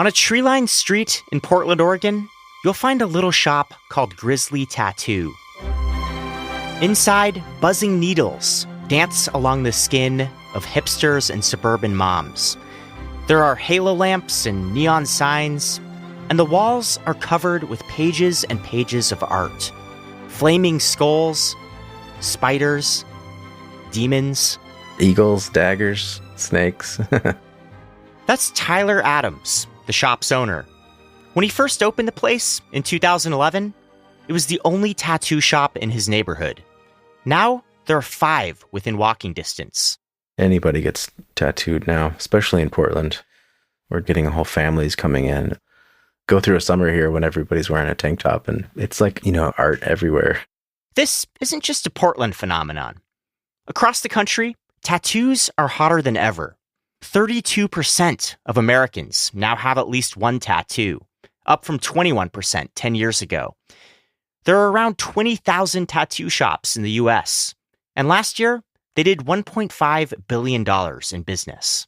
On a tree-lined street in Portland, Oregon, you'll find a little shop called Grizzly Tattoo. Inside, buzzing needles dance along the skin of hipsters and suburban moms. There are halo lamps and neon signs, and the walls are covered with pages and pages of art. Flaming skulls, spiders, demons. Eagles, daggers, snakes. That's Tyler Adams, the shop's owner. When he first opened the place in 2011, it was the only tattoo shop in his neighborhood. Now, there are 5 within walking distance. Anybody gets tattooed now, especially in Portland. We're getting whole families coming in. Go through a summer here when everybody's wearing a tank top, and it's like, art everywhere. This isn't just a Portland phenomenon. Across the country, tattoos are hotter than ever. 32% of Americans now have at least one tattoo, up from 21% 10 years ago. There are around 20,000 tattoo shops in the U.S., and last year, they did $1.5 billion in business.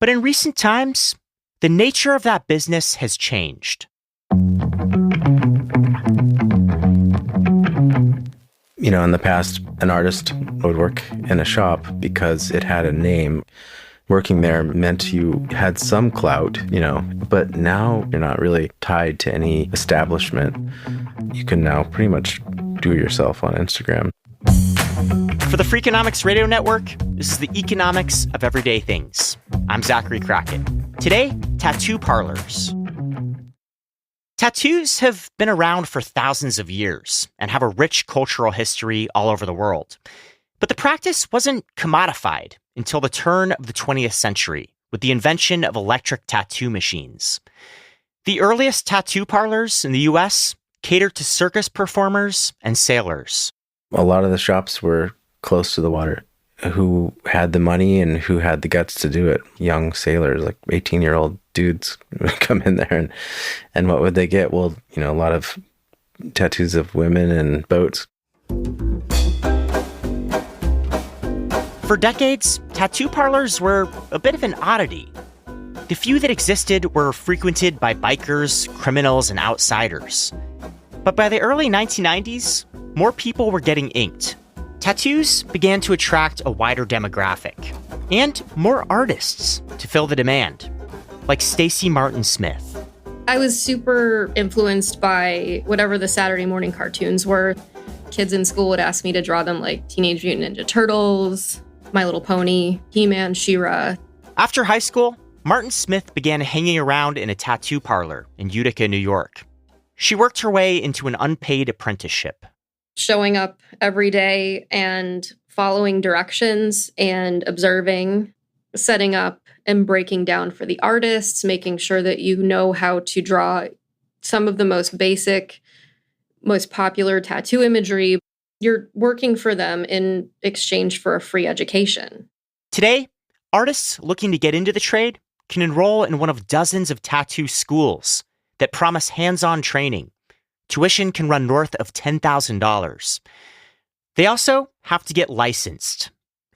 But in recent times, the nature of that business has changed. In the past, an artist would work in a shop because it had a name. Working there meant you had some clout, but now you're not really tied to any establishment. You can now pretty much do it yourself on Instagram. For the Freakonomics Radio Network, this is the economics of everyday things. I'm Zachary Crockett. Today, tattoo parlors. Tattoos have been around for thousands of years and have a rich cultural history all over the world. But the practice wasn't commodified until the turn of the 20th century with the invention of electric tattoo machines. The earliest tattoo parlors in the U.S. catered to circus performers and sailors. A lot of the shops were close to the water. Who had the money and who had the guts to do it? Young sailors, like 18-year-old dudes would come in there and what would they get? Well, a lot of tattoos of women and boats. For decades, tattoo parlors were a bit of an oddity. The few that existed were frequented by bikers, criminals, and outsiders. But by the early 1990s, more people were getting inked. Tattoos began to attract a wider demographic and more artists to fill the demand, like Stacey Martin Smith. I was super influenced by whatever the Saturday morning cartoons were. Kids in school would ask me to draw them like Teenage Mutant Ninja Turtles, My Little Pony, He-Man, She-Ra. After high school, Martin Smith began hanging around in a tattoo parlor in Utica, New York. She worked her way into an unpaid apprenticeship. Showing up every day and following directions and observing, setting up and breaking down for the artists, making sure that you know how to draw some of the most basic, most popular tattoo imagery. You're working for them in exchange for a free education. Today, artists looking to get into the trade can enroll in one of dozens of tattoo schools that promise hands-on training. Tuition can run north of $10,000. They also have to get licensed,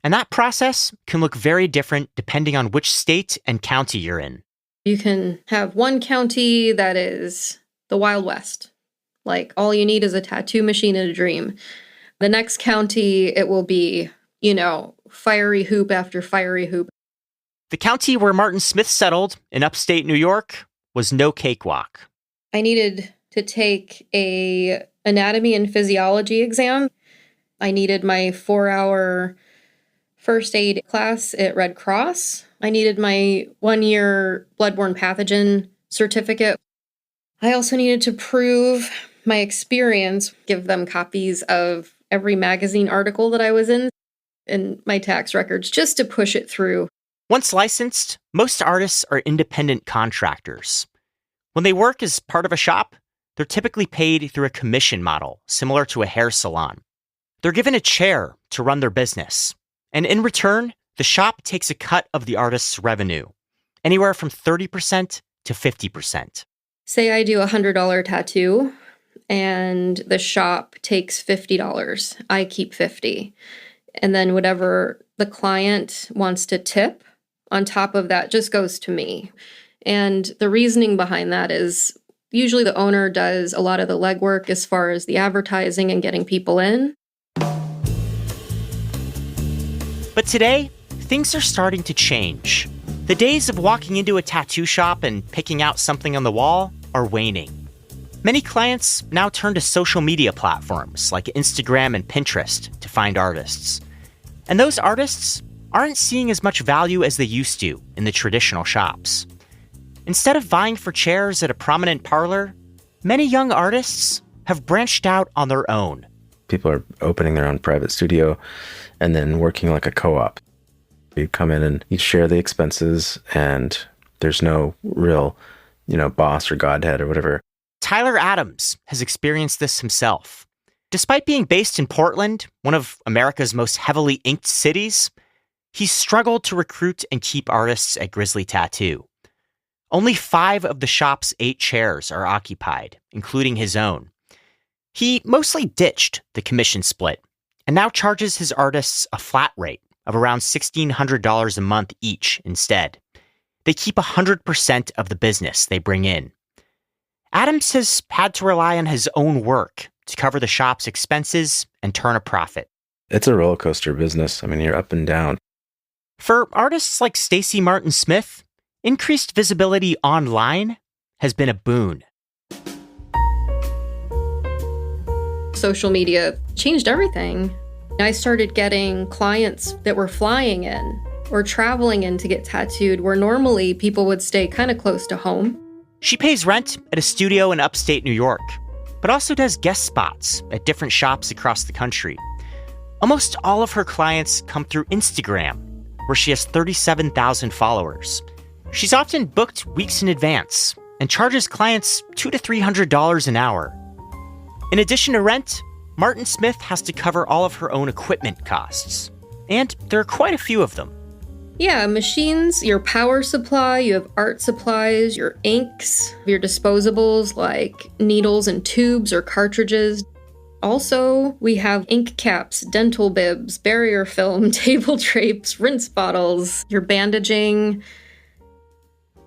and that process can look very different depending on which state and county you're in. You can have one county that is the Wild West. Like, all you need is a tattoo machine and a dream. The next county, it will be, fiery hoop after fiery hoop. The county where Martin Smith settled in upstate New York was no cakewalk. I needed to take a anatomy and physiology exam. I needed my 4-hour first aid class at Red Cross. I needed my 1-year bloodborne pathogen certificate. I also needed to prove my experience, give them copies of every magazine article that I was in and my tax records just to push it through. Once licensed, most artists are independent contractors. When they work as part of a shop, they're typically paid through a commission model, similar to a hair salon. They're given a chair to run their business, and in return, the shop takes a cut of the artist's revenue, anywhere from 30% to 50%. Say I do a $100 tattoo, and the shop takes $50. I keep $50. And then whatever the client wants to tip on top of that just goes to me. And the reasoning behind that is usually the owner does a lot of the legwork as far as the advertising and getting people in. But today, things are starting to change. The days of walking into a tattoo shop and picking out something on the wall are waning. Many clients now turn to social media platforms like Instagram and Pinterest to find artists. And those artists aren't seeing as much value as they used to in the traditional shops. Instead of vying for chairs at a prominent parlor, many young artists have branched out on their own. People are opening their own private studio and then working like a co-op. You come in and you share the expenses, and there's no real, boss or godhead or whatever. Tyler Adams has experienced this himself. Despite being based in Portland, one of America's most heavily inked cities, he's struggled to recruit and keep artists at Grizzly Tattoo. Only 5 of the shop's 8 chairs are occupied, including his own. He mostly ditched the commission split and now charges his artists a flat rate of around $1,600 a month each instead. They keep 100% of the business they bring in. Adams has had to rely on his own work to cover the shop's expenses and turn a profit. It's a roller coaster business. I mean, you're up and down. For artists like Stacey Martin Smith, increased visibility online has been a boon. Social media changed everything. I started getting clients that were flying in or traveling in to get tattooed, where normally people would stay kind of close to home. She pays rent at a studio in upstate New York, but also does guest spots at different shops across the country. Almost all of her clients come through Instagram, where she has 37,000 followers. She's often booked weeks in advance and charges clients $200 to $300 an hour. In addition to rent, Martin Smith has to cover all of her own equipment costs. And there are quite a few of them. Yeah, machines, your power supply, you have art supplies, your inks, your disposables like needles and tubes or cartridges. Also, we have ink caps, dental bibs, barrier film, table drapes, rinse bottles, your bandaging,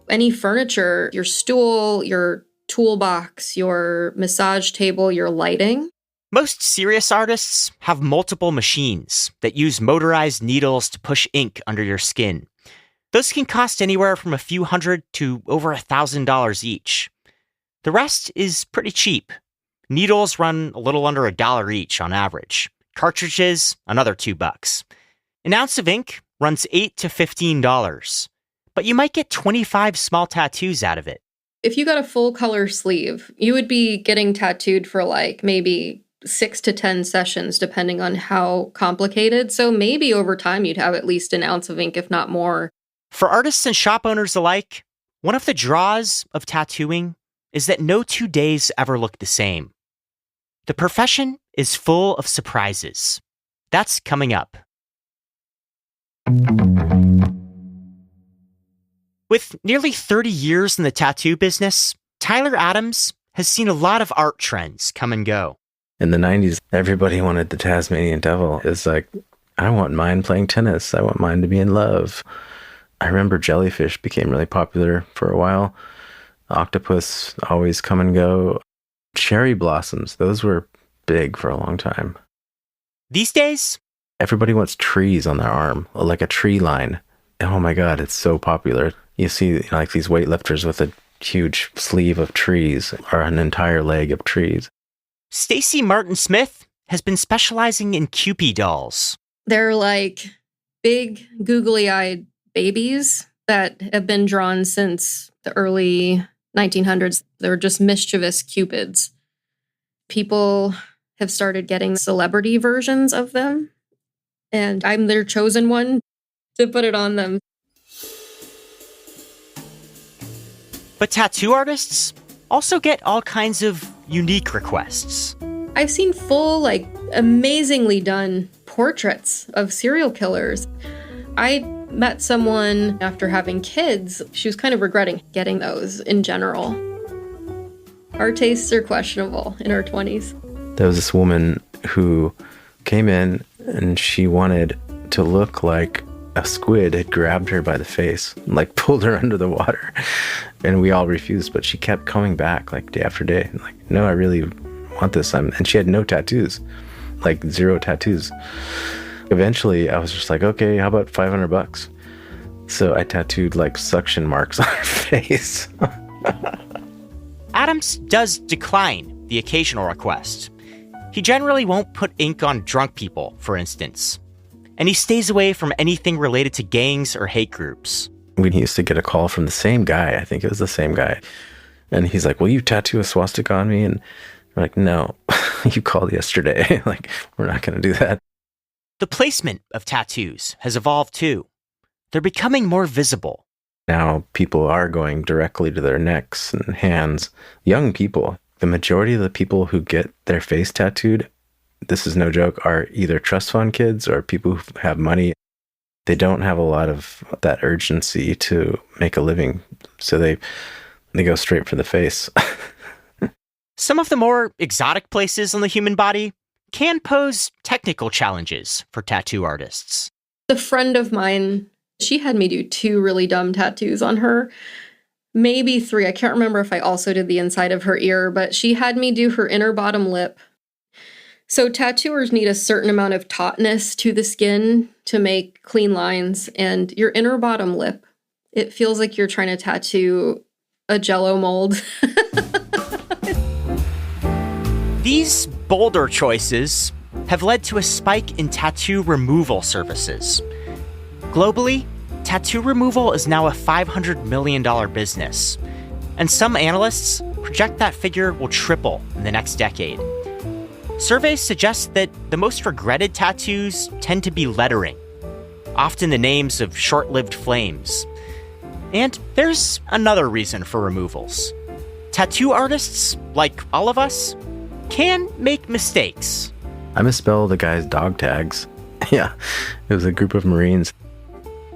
any furniture, your stool, your toolbox, your massage table, your lighting. Most serious artists have multiple machines that use motorized needles to push ink under your skin. Those can cost anywhere from a few $100 to over $1,000 each. The rest is pretty cheap. Needles run a little under $1 each on average. Cartridges, another $2. An ounce of ink runs $8 to $15, but you might get 25 small tattoos out of it. If you got a full color sleeve, you would be getting tattooed for like maybe 6 to 10 sessions, depending on how complicated. So maybe over time you'd have at least an ounce of ink, if not more. For artists and shop owners alike, one of the draws of tattooing is that no 2 days ever look the same. The profession is full of surprises. That's coming up. With nearly 30 years in the tattoo business, Tyler Adams has seen a lot of art trends come and go. In the 90s, everybody wanted the Tasmanian Devil. It's like, I want mine playing tennis. I want mine to be in love. I remember jellyfish became really popular for a while. Octopus always come and go. Cherry blossoms, those were big for a long time. These days, everybody wants trees on their arm, like a tree line. Oh my God, it's so popular. You see like these weightlifters with a huge sleeve of trees or an entire leg of trees. Stacey Martin Smith has been specializing in Kewpie dolls. They're like big, googly-eyed babies that have been drawn since the early 1900s. They're just mischievous cupids. People have started getting celebrity versions of them, and I'm their chosen one to put it on them. But tattoo artists also get all kinds of unique requests. I've seen full, amazingly done portraits of serial killers. I met someone after having kids. She was kind of regretting getting those in general. Our tastes are questionable in our 20s. There was this woman who came in and she wanted to look like a squid had grabbed her by the face, like pulled her under the water. And we all refused, but she kept coming back like day after day. Like, no, I really want this. And she had no tattoos, like 0 tattoos. Eventually, I was just like, okay, how about $500? So I tattooed like suction marks on her face. Adams does decline the occasional request. He generally won't put ink on drunk people, for instance. And he stays away from anything related to gangs or hate groups. We used to get a call from the same guy. I think it was the same guy. And he's like, will you tattoo a swastika on me? And we're like, no, you called yesterday. Like, we're not going to do that. The placement of tattoos has evolved too. They're becoming more visible. Now people are going directly to their necks and hands. Young people, the majority of the people who get their face tattooed, this is no joke, are either trust fund kids or people who have money. They don't have a lot of that urgency to make a living, so they go straight for the face. Some of the more exotic places on the human body can pose technical challenges for tattoo artists. A friend of mine, she had me do 2 really dumb tattoos on her. Maybe 3. I can't remember if I also did the inside of her ear, but she had me do her inner bottom lip. So tattooers need a certain amount of tautness to the skin to make clean lines, and your inner bottom lip, it feels like you're trying to tattoo a Jell-O mold. These bolder choices have led to a spike in tattoo removal services. Globally, tattoo removal is now a $500 million business, and some analysts project that figure will triple in the next decade. Surveys suggest that the most regretted tattoos tend to be lettering, often the names of short-lived flames. And there's another reason for removals. Tattoo artists, like all of us, can make mistakes. I misspelled a guy's dog tags. Yeah, it was a group of Marines,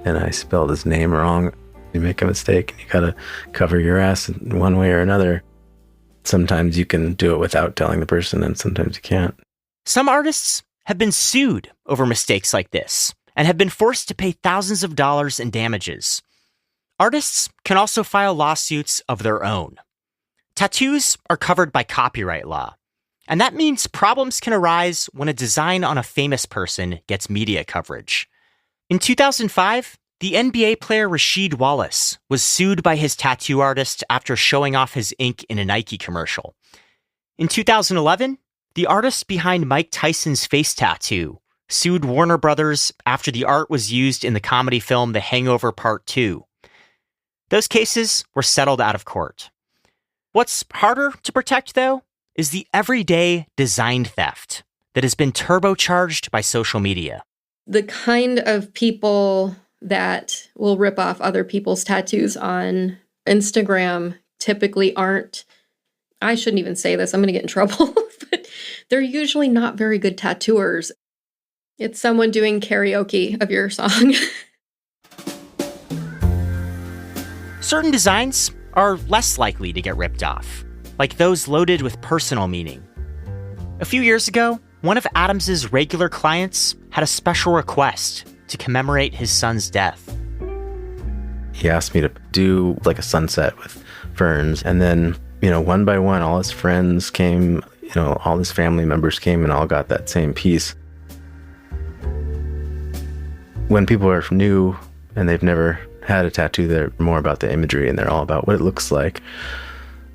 and I spelled his name wrong. You make a mistake, you gotta cover your ass in one way or another. Sometimes you can do it without telling the person, and sometimes you can't. Some artists have been sued over mistakes like this and have been forced to pay thousands of dollars in damages. Artists can also file lawsuits of their own. Tattoos are covered by copyright law, and that means problems can arise when a design on a famous person gets media coverage. In 2005, the NBA player Rasheed Wallace was sued by his tattoo artist after showing off his ink in a Nike commercial. In 2011, the artist behind Mike Tyson's face tattoo sued Warner Brothers after the art was used in the comedy film The Hangover Part 2. Those cases were settled out of court. What's harder to protect, though, is the everyday design theft that has been turbocharged by social media. The kind of people that will rip off other people's tattoos on Instagram typically aren't, I shouldn't even say this, I'm going to get in trouble, but they're usually not very good tattooers. It's someone doing karaoke of your song. Certain designs are less likely to get ripped off, like those loaded with personal meaning. A few years ago, one of Adams's regular clients had a special request to commemorate his son's death. He asked me to do like a sunset with ferns, and then, one by one, all his friends came, all his family members came and all got that same piece. When people are new and they've never had a tattoo, they're more about the imagery and they're all about what it looks like.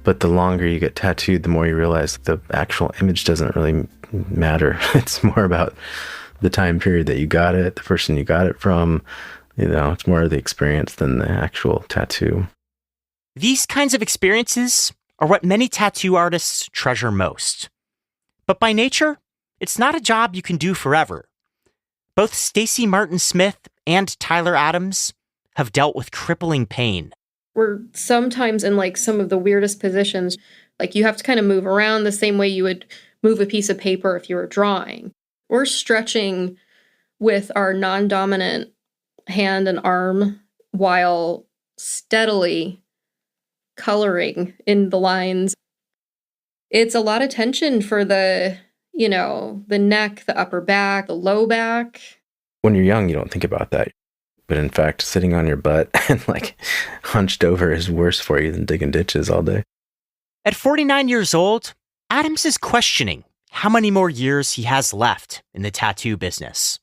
But the longer you get tattooed, the more you realize the actual image doesn't really matter. It's more about the time period that you got it, the person you got it from. It's more of the experience than the actual tattoo. These kinds of experiences are what many tattoo artists treasure most. But by nature, it's not a job you can do forever. Both Stacey Martin Smith and Tyler Adams have dealt with crippling pain. We're sometimes in some of the weirdest positions. You have to kind of move around the same way you would move a piece of paper if you were drawing. We're stretching with our non-dominant hand and arm while steadily coloring in the lines. It's a lot of tension for the neck, the upper back, the low back. When you're young, you don't think about that. But in fact, sitting on your butt and hunched over is worse for you than digging ditches all day. At 49 years old, Adams is questioning how many more years he has left in the tattoo business.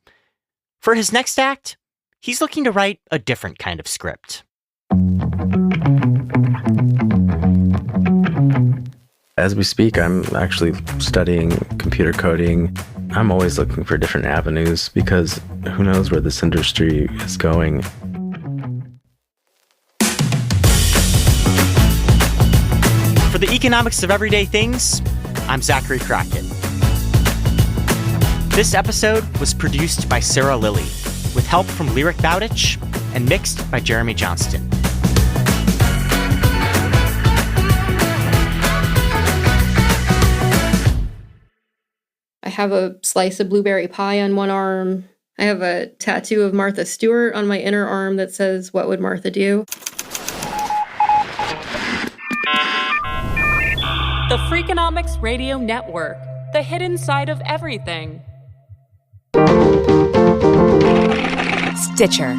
For his next act, he's looking to write a different kind of script. As we speak, I'm actually studying computer coding. I'm always looking for different avenues because who knows where this industry is going. For the Economics of Everyday Things, I'm Zachary Crockett. This episode was produced by Sarah Lilly, with help from Lyric Bowditch and mixed by Jeremy Johnston. I have a slice of blueberry pie on one arm. I have a tattoo of Martha Stewart on my inner arm that says, "What would Martha do?" The Freakonomics Radio Network, the hidden side of everything. Stitcher.